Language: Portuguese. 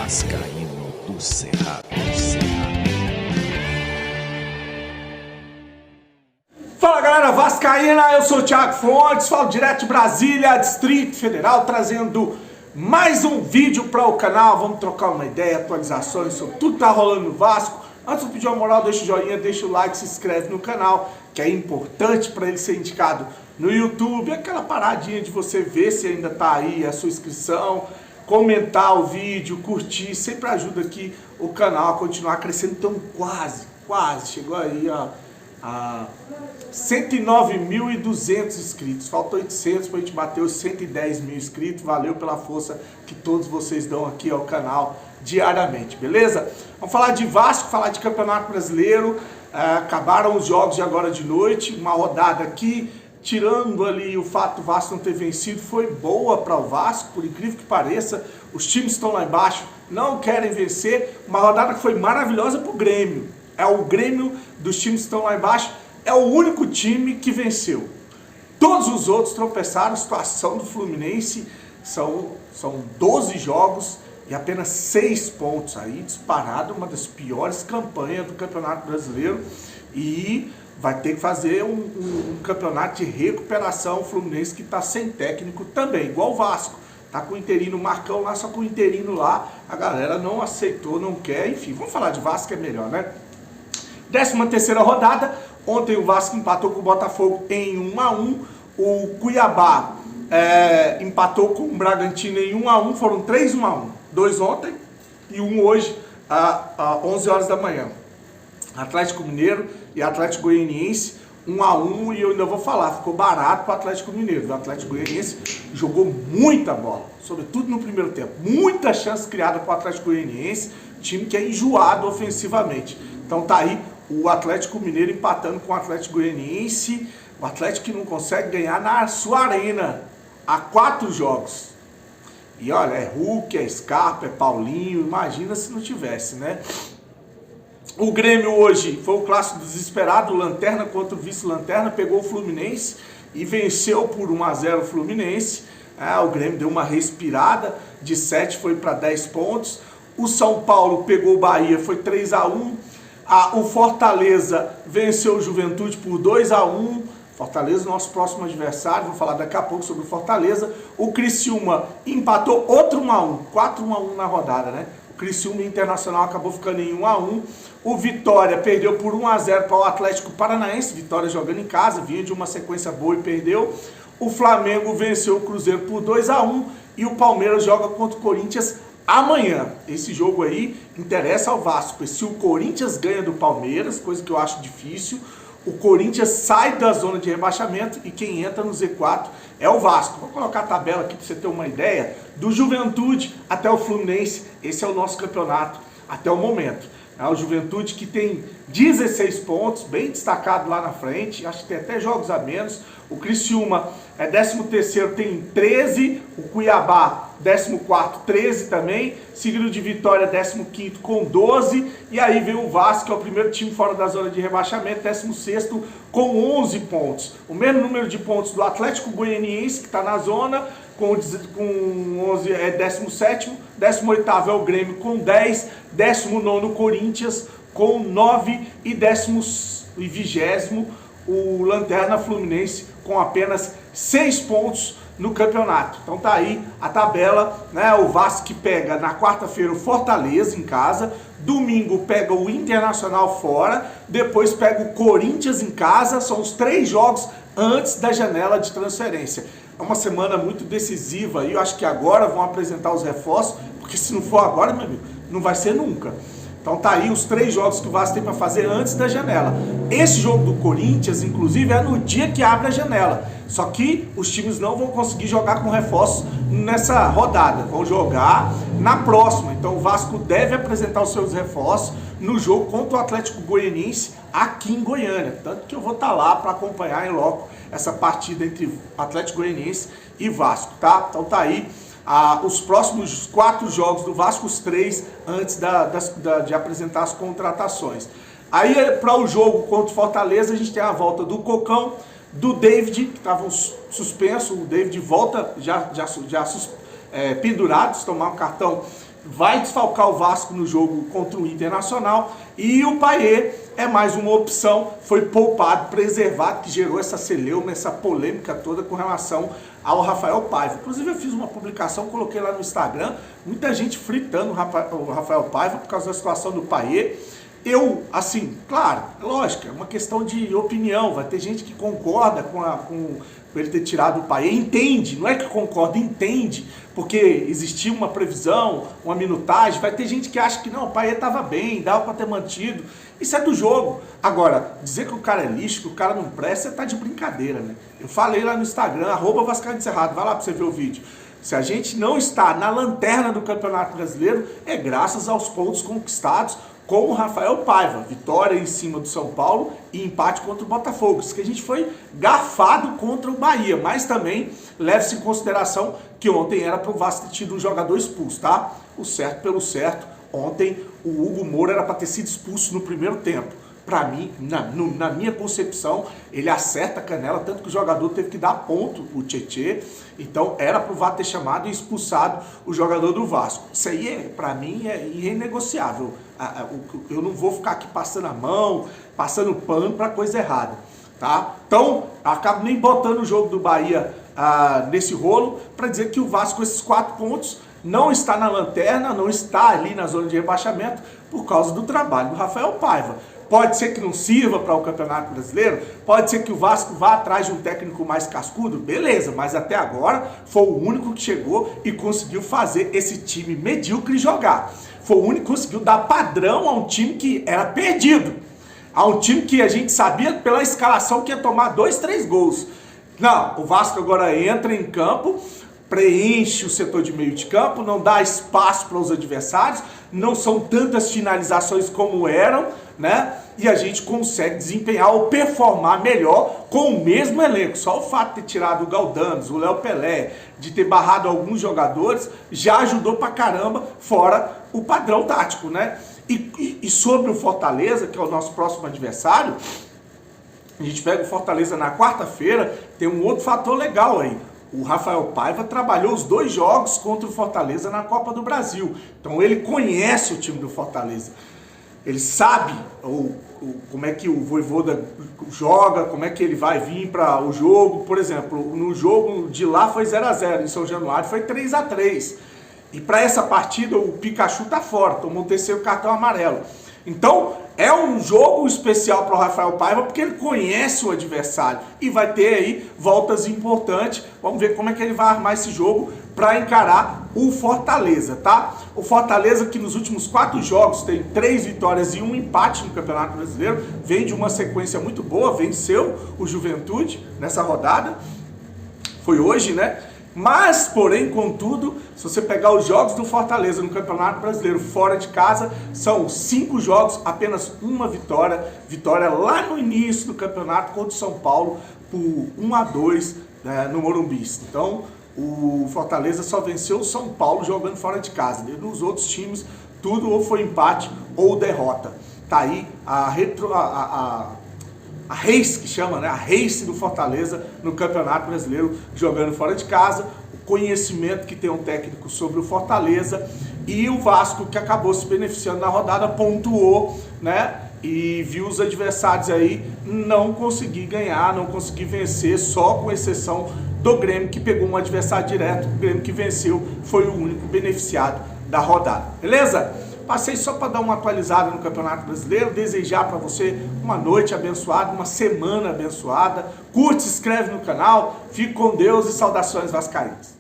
Vascaíno do Cerrado. Fala galera vascaína, eu sou o Thiago Fontes, falo direto de Brasília, Distrito Federal, trazendo mais um vídeo para o canal. Vamos trocar uma ideia, atualizações sobre tudo que tá rolando no Vasco. Antes de pedir uma moral, deixa o joinha, deixa o like, se inscreve no canal, que é importante para ele ser indicado no YouTube. Aquela paradinha de você ver se ainda tá aí a sua inscrição, comentar o vídeo, curtir, sempre ajuda aqui o canal a continuar crescendo. Então quase, chegou aí a 109.200 inscritos, faltam 800 para a gente bater os 110 mil inscritos. Valeu pela força que todos vocês dão aqui ao canal diariamente, beleza? Vamos falar de Vasco, falar de Campeonato Brasileiro. Acabaram os jogos de agora de noite, uma rodada aqui, tirando ali o fato do Vasco não ter vencido, foi boa para o Vasco, por incrível que pareça. Os times estão lá embaixo, não querem vencer, uma rodada que foi maravilhosa para o Grêmio. É o Grêmio dos times que estão lá embaixo, é o único time que venceu. Todos os outros tropeçaram. A situação do Fluminense são 12 jogos e apenas 6 pontos. Aí disparado, uma das piores campanhas do Campeonato Brasileiro. E vai ter que fazer um campeonato de recuperação. O Fluminense que está sem técnico também, igual o Vasco. Tá com o interino, o Marcão lá, só com o interino lá. A galera não aceitou, não quer. Enfim, vamos falar de Vasco que é melhor, né? 13ª rodada, ontem o Vasco empatou com o Botafogo em 1-1, o Cuiabá empatou com o Bragantino em 1-1, foram 3 1-1, 2 ontem e 1 hoje, às 11 horas da manhã. Atlético Mineiro e Atlético Goianiense, 1-1, e eu ainda vou falar, ficou barato para o Atlético Mineiro. O Atlético Goianiense jogou muita bola, sobretudo no primeiro tempo, muita chance criada para o Atlético Goianiense, time que é enjoado ofensivamente. Então tá aí o Atlético Mineiro empatando com o Atlético Goianiense, o Atlético que não consegue ganhar na sua arena há 4 jogos. E olha, é Hulk, é Scarpa, é Paulinho, imagina se não tivesse, né? O Grêmio hoje foi o clássico desesperado, Lanterna contra o vice-Lanterna, pegou o Fluminense e venceu por 1-0 o Fluminense. O Grêmio deu uma respirada, de 7 foi para 10 pontos. O São Paulo pegou o Bahia, foi 3-1. O Fortaleza venceu o Juventude por 2-1. Fortaleza, nosso próximo adversário, vou falar daqui a pouco sobre o Fortaleza. O Criciúma empatou outro 1-1, 4-1 na rodada, né? O Criciúma Internacional acabou ficando em 1-1. O Vitória perdeu por 1-0 para o Atlético Paranaense. Vitória jogando em casa, vinha de uma sequência boa e perdeu. O Flamengo venceu o Cruzeiro por 2-1. E o Palmeiras joga contra o Corinthians amanhã. Esse jogo aí interessa ao Vasco. Se o Corinthians ganha do Palmeiras, coisa que eu acho difícil, o Corinthians sai da zona de rebaixamento e quem entra no Z4 é o Vasco. Vou colocar a tabela aqui para você ter uma ideia. Do Juventude até o Fluminense, esse é o nosso campeonato até o momento. O Juventude que tem 16 pontos, bem destacado lá na frente, acho que tem até jogos a menos. O Criciúma é 13º, tem 13, o Cuiabá 14º, 13 também, seguido de Vitória 15º com 12, e aí vem o Vasco, que é o primeiro time fora da zona de rebaixamento, 16º com 11 pontos. O mesmo número de pontos do Atlético Goianiense, que está na zona, com 11 é 17º, 18º é o Grêmio com 10, 19º Corinthians com 9 e 20º o Lanterna Fluminense com apenas 6 pontos no campeonato. Então tá aí a tabela, né? O Vasco que pega na quarta-feira o Fortaleza em casa, domingo pega o Internacional fora, depois pega o Corinthians em casa. São os 3 jogos antes da janela de transferência. É uma semana muito decisiva e eu acho que agora vão apresentar os reforços, porque se não for agora, meu amigo, não vai ser nunca. Então tá aí os 3 jogos que o Vasco tem para fazer antes da janela. Esse jogo do Corinthians, inclusive, é no dia que abre a janela. Só que os times não vão conseguir jogar com reforços nessa rodada. Vão jogar na próxima. Então o Vasco deve apresentar os seus reforços no jogo contra o Atlético Goianiense aqui em Goiânia. Tanto que eu vou estar lá para acompanhar em loco essa partida entre Atlético Goianiense e Vasco, tá? Então tá aí. Os próximos 4 jogos do Vasco, os 3 antes de apresentar as contratações. Aí para o jogo contra o Fortaleza a gente tem a volta do Cocão, do David, que estava suspenso. O David volta já pendurados, tomar um cartão vai desfalcar o Vasco no jogo contra o Internacional, e o Payet é mais uma opção, foi poupado, preservado, que gerou essa celeuma, essa polêmica toda com relação ao Rafael Paiva. Inclusive eu fiz uma publicação, coloquei lá no Instagram, muita gente fritando o Rafael Paiva por causa da situação do Payet. Eu, assim, claro, lógico, é uma questão de opinião, vai ter gente que concorda com ele ter tirado o Payet, entende, não é que concorda, entende, porque existia uma previsão, uma minutagem, vai ter gente que acha que não, o Payet estava bem, dava para ter mantido, isso é do jogo. Agora, dizer que o cara é lixo, que o cara não presta, você tá de brincadeira, né? Eu falei lá no Instagram, @vascaínoencerrado, vai lá para você ver o vídeo. Se a gente não está na lanterna do Campeonato Brasileiro, é graças aos pontos conquistados com o Rafael Paiva, vitória em cima do São Paulo e empate contra o Botafogo. Isso que a gente foi garfado contra o Bahia, mas também leve-se em consideração que ontem era para o Vasco ter tido um jogador expulso, tá? O certo pelo certo, ontem o Hugo Moura era para ter sido expulso no primeiro tempo. Para mim, na minha concepção, ele acerta a canela, tanto que o jogador teve que dar ponto, o Tietê. Então era para o VAR ter chamado e expulsado o jogador do Vasco. Isso aí, para mim, é irrenegociável. Eu não vou ficar aqui passando a mão, passando pano para coisa errada, tá? Então, acabo nem botando o jogo do Bahia nesse rolo para dizer que o Vasco, com esses 4 pontos, não está na lanterna, não está ali na zona de rebaixamento por causa do trabalho do Rafael Paiva. Pode ser que não sirva para o Campeonato Brasileiro, pode ser que o Vasco vá atrás de um técnico mais cascudo, beleza, mas até agora foi o único que chegou e conseguiu fazer esse time medíocre jogar. Foi o único que conseguiu dar padrão a um time que era perdido, a um time que a gente sabia pela escalação que ia tomar 2, 3 gols. Não, o Vasco agora entra em campo, preenche o setor de meio de campo, não dá espaço para os adversários, não são tantas finalizações como eram, né? E a gente consegue desempenhar ou performar melhor com o mesmo elenco. Só o fato de ter tirado o Galdames, o Léo Pelé, de ter barrado alguns jogadores, já ajudou pra caramba, fora o padrão tático, né? E sobre o Fortaleza, que é o nosso próximo adversário, a gente pega o Fortaleza na quarta-feira, tem um outro fator legal aí. O Rafael Paiva trabalhou os 2 jogos contra o Fortaleza na Copa do Brasil. Então ele conhece o time do Fortaleza. Ele sabe como é que o Vojvoda joga, como é que ele vai vir para o jogo. Por exemplo, no jogo de lá foi 0-0, em São Januário foi 3-3. E para essa partida o Pikachu tá fora, tomou o 3º cartão amarelo. Então é um jogo especial para o Rafael Paiva, porque ele conhece o adversário e vai ter aí voltas importantes. Vamos ver como é que ele vai armar esse jogo para encarar o Fortaleza, tá? O Fortaleza, que nos últimos 4 jogos tem 3 vitórias e 1 empate no Campeonato Brasileiro, vem de uma sequência muito boa, venceu o Juventude nessa rodada, foi hoje, né? Mas, porém, contudo, se você pegar os jogos do Fortaleza no Campeonato Brasileiro fora de casa, são 5 jogos, apenas 1 vitória. Vitória lá no início do campeonato contra o São Paulo por 1-2 no Morumbi. Então, o Fortaleza só venceu o São Paulo jogando fora de casa. Nos outros times, tudo ou foi empate ou derrota. Tá aí a race, que chama, né? A race do Fortaleza no Campeonato Brasileiro, jogando fora de casa, o conhecimento que tem um técnico sobre o Fortaleza, e o Vasco, que acabou se beneficiando na rodada, pontuou, né? E viu os adversários aí não conseguir ganhar, não conseguir vencer, só com exceção do Grêmio, que pegou um adversário direto. O Grêmio que venceu foi o único beneficiado da rodada, beleza? Passei só para dar uma atualizada no Campeonato Brasileiro, desejar para você uma noite abençoada, uma semana abençoada. Curte, se inscreve no canal, fique com Deus e saudações vascaínas.